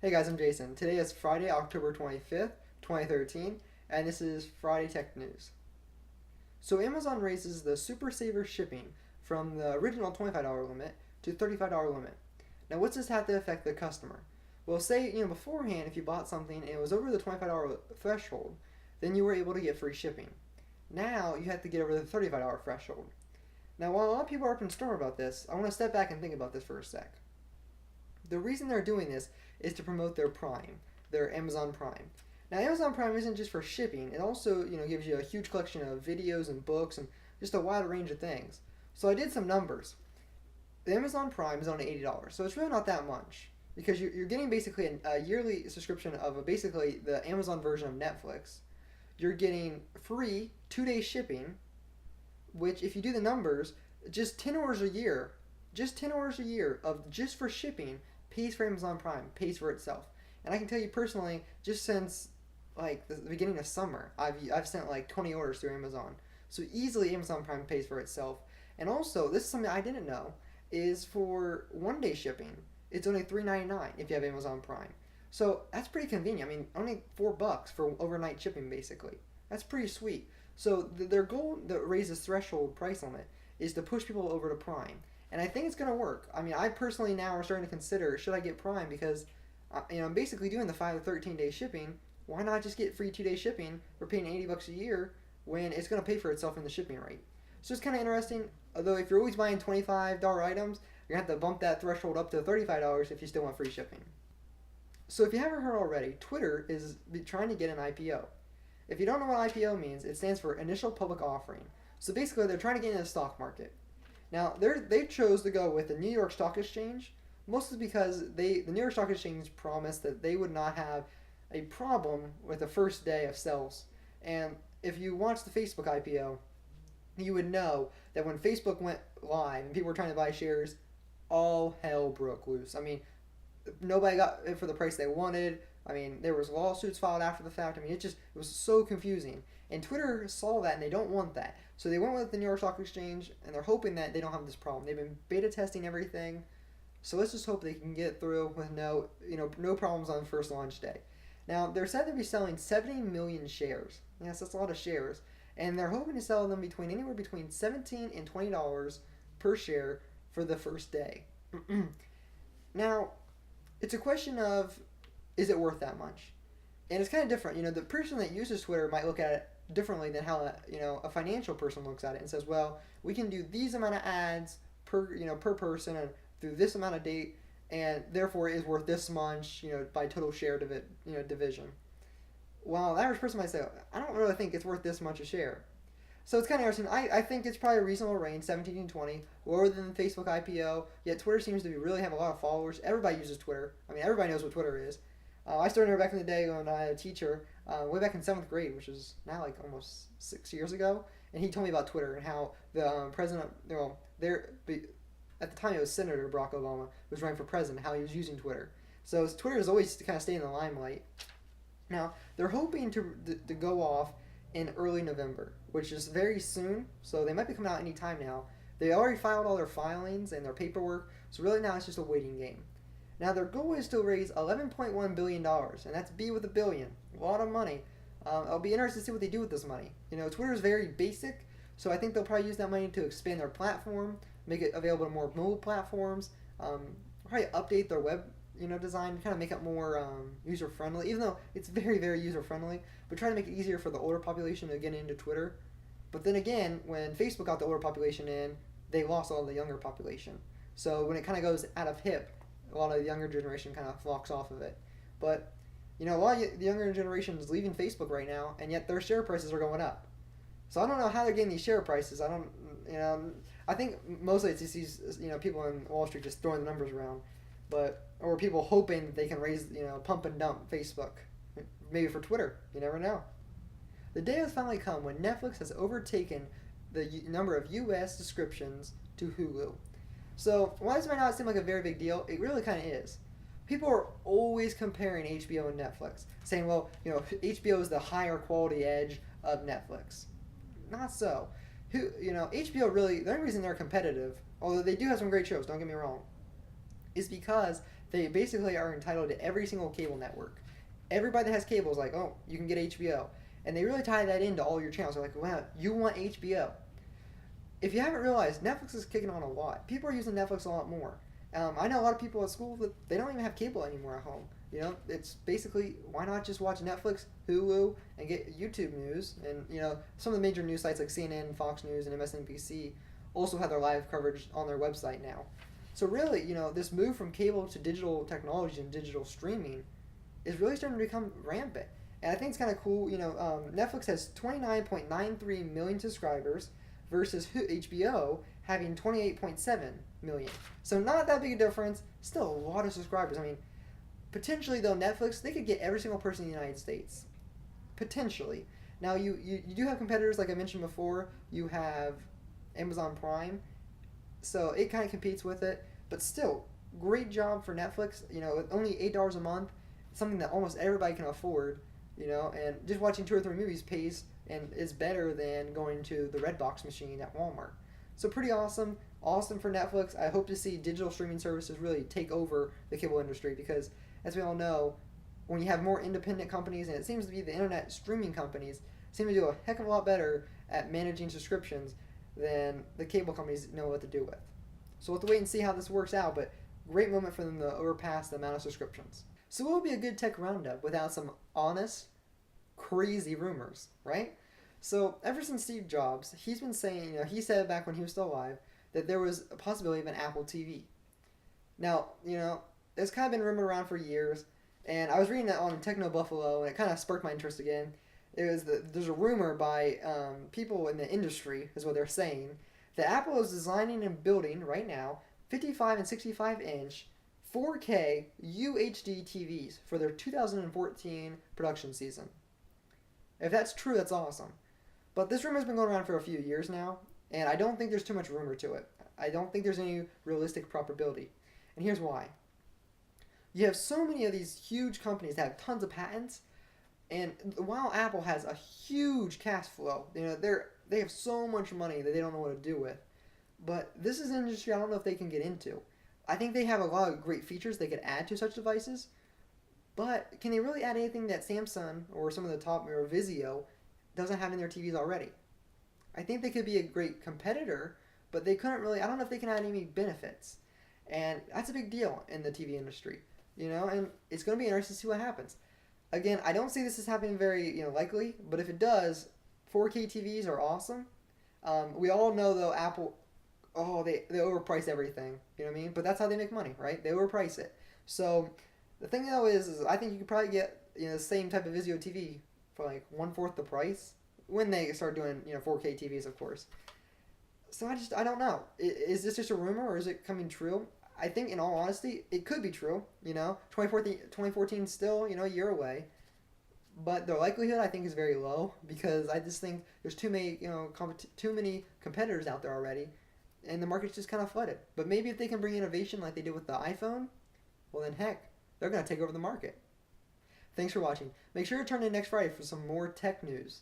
Hey guys, I'm Jason. Today is Friday, October 25th, 2013, and this is Friday Tech News. So, Amazon raises the Super Saver shipping from the original $25 limit to $35 limit. Now, what's this have to affect the customer? Well, say, beforehand, if you bought something and it was over the $25 threshold, then you were able to get free shipping. Now, you have to get over the $35 threshold. Now, while a lot of people are up in storm about this, I want to step back and think about this for a sec. The reason they're doing this is to promote their Prime, their Amazon Prime. Now, Amazon Prime isn't just for shipping; it also, gives you a huge collection of videos and books and just a wide range of things. So I did some numbers. The Amazon Prime is only $80, so it's really not that much because you're getting basically a yearly subscription of basically the Amazon version of Netflix. You're getting free 2 day shipping, which, if you do the numbers, just $10 a year, just $10 a year of just for shipping pays for Amazon Prime, pays for itself. And I can tell you personally, just since like the beginning of summer, I've sent like 20 orders through Amazon. So easily Amazon Prime pays for itself. And also, this is something I didn't know, is for 1 day shipping, it's only $3.99 if you have Amazon Prime. So that's pretty convenient. I mean, only $4 for overnight shipping basically. That's pretty sweet. So their goal to raise this threshold price limit is to push people over to Prime. And I think it's going to work. I mean, I personally now are starting to consider, should I get Prime, because I'm basically doing the 5 to 13 day shipping. Why not just get free 2 day shipping for paying $80 a year when it's going to pay for itself in the shipping rate? So it's kind of interesting. Although if you're always buying $25 items, you're going to have to bump that threshold up to $35 if you still want free shipping. So if you haven't heard already, Twitter is trying to get an IPO. If you don't know what IPO means, it stands for Initial Public Offering. So basically, they're trying to get into the stock market. Now, they chose to go with the New York Stock Exchange, mostly because the New York Stock Exchange promised that they would not have a problem with the first day of sales. And if you watch the Facebook IPO, you would know that when Facebook went live and people were trying to buy shares, all hell broke loose. I mean, nobody got it for the price they wanted. I mean, there was lawsuits filed after the fact. I mean, it was so confusing. And Twitter saw that and they don't want that. So they went with the New York Stock Exchange and they're hoping that they don't have this problem. They've been beta testing everything. So let's just hope they can get it through with no problems on first launch day. Now, they're said to be selling 70 million shares. Yes, that's a lot of shares. And they're hoping to sell them anywhere between $17 and $20 per share for the first day. Now, it's a question of, is it worth that much? And it's kind of different. The person that uses Twitter might look at it differently than how a financial person looks at it and says, well, we can do these amount of ads per person and through this amount of date, and therefore it is worth this much by total share division. While the average person might say, I don't really think it's worth this much a share. So it's kind of interesting. I think it's probably a reasonable range, 17 and 20, lower than the Facebook IPO. Yet Twitter seems to really have a lot of followers. Everybody uses Twitter. I mean, everybody knows what Twitter is. I started there back in the day when I had a teacher, way back in 7th grade, which is now like almost 6 years ago. And he told me about Twitter and how the president, at the time it was Senator Barack Obama, was running for president, how he was using Twitter. So Twitter has always kind of stayed in the limelight. Now, they're hoping to go off in early November, which is very soon, so they might be coming out any time now. They already filed all their filings and their paperwork, so really now it's just a waiting game. Now, their goal is to raise $11.1 billion, and that's B with a billion. A lot of money. I'll be interested to see what they do with this money. Twitter is very basic, so I think they'll probably use that money to expand their platform, make it available to more mobile platforms, probably update their web design, kind of make it more user friendly, even though it's very, very user friendly, but try to make it easier for the older population to get into Twitter. But then again, when Facebook got the older population in, they lost all the younger population. So when it kind of goes out of hip, a lot of the younger generation kind of flocks off of it. But a lot of the younger generation is leaving Facebook right now, and yet their share prices are going up. So I don't know how they're getting these share prices. I think mostly it's just these people in Wall Street just throwing the numbers around, or people hoping that they can raise pump and dump Facebook, maybe for Twitter. You never know. The day has finally come when Netflix has overtaken the number of U.S. subscriptions to Hulu. So while this might not seem like a very big deal, it really kind of is. People are always comparing HBO and Netflix, saying, well, HBO is the higher quality edge of Netflix. Not so. HBO really, the only reason they're competitive, although they do have some great shows, don't get me wrong, is because They basically are entitled to every single cable network. Everybody that has cable is like, oh, you can get HBO. And they really tie that into all your channels. They're like, wow, you want HBO. If you haven't realized, Netflix is kicking on a lot. People are using Netflix a lot more. I know a lot of people at school that they don't even have cable anymore at home. You know, it's basically, why not just watch Netflix, Hulu, and get YouTube news? And, you know, some of the major news sites like CNN, Fox News, and MSNBC also have their live coverage on their website now. So really, you know, this move from cable to digital technology and digital streaming is really starting to become rampant. And I think it's kind of cool. You know, Netflix has 29.93 million subscribers versus HBO having 28.7 million. So not that big a difference. Still a lot of subscribers. I mean, potentially though, Netflix, they could get every single person in the United States. Potentially. Now you do have competitors like I mentioned before. You have Amazon Prime, so it kind of competes with it. But still, great job for Netflix. You know, with only $8 a month, something that almost everybody can afford. You know, and just watching 2 or 3 movies pays and is better than going to the Redbox machine at Walmart. So pretty awesome. Awesome for Netflix. I hope to see digital streaming services really take over the cable industry because, as we all know, when you have more independent companies, and it seems to be the internet streaming companies, seem to do a heck of a lot better at managing subscriptions than the cable companies know what to do with. So we'll have to wait and see how this works out, but great moment for them to overpass the amount of subscriptions. So what would be a good tech roundup without some honest, crazy rumors, right? So ever since Steve Jobs, he's been saying, you know, he said back when he was still alive that there was a possibility of an Apple TV. Now, you know, it's kind of been rumored around for years, and I was reading that on Techno Buffalo, and it kind of sparked my interest again. There's a rumor by people in the industry, is what they're saying, that Apple is designing and building right now 55 and 65 inch 4K UHD TVs for their 2014 production season. If that's true, that's awesome. But this rumor's been going around for a few years now, and I don't think there's too much rumor to it. I don't think there's any realistic probability. And here's why. You have so many of these huge companies that have tons of patents, and while Apple has a huge cash flow, you know, they have so much money that they don't know what to do with. But this is an industry I don't know if they can get into. I think they have a lot of great features they could add to such devices, but can they really add anything that Samsung or some of the top, or Vizio, doesn't have in their TVs already? I think they could be a great competitor, but they couldn't really, I don't know if they can add any benefits. And that's a big deal in the TV industry, you know, and it's going to be interesting to see what happens. Again, I don't see this as happening very, you know, likely, but if it does, 4K TVs are awesome. We all know, though, Apple, they overprice everything, you know what I mean? But that's how they make money, right? They overprice it. So the thing, though, is I think you could probably get, you know, the same type of Vizio TV for like 1/4 the price when they start doing, you know, 4K TVs, of course. So I don't know. Is this just a rumor or is it coming true? I think, in all honesty, it could be true. You know, 2014 still, you know, a year away. But the likelihood, I think, is very low because I just think there's too many, you know, too many competitors out there already, and the market's just kind of flooded. But maybe if they can bring innovation like they did with the iPhone, well then heck, they're going to take over the market. Thanks for watching. Make sure to turn in next Friday for some more tech news.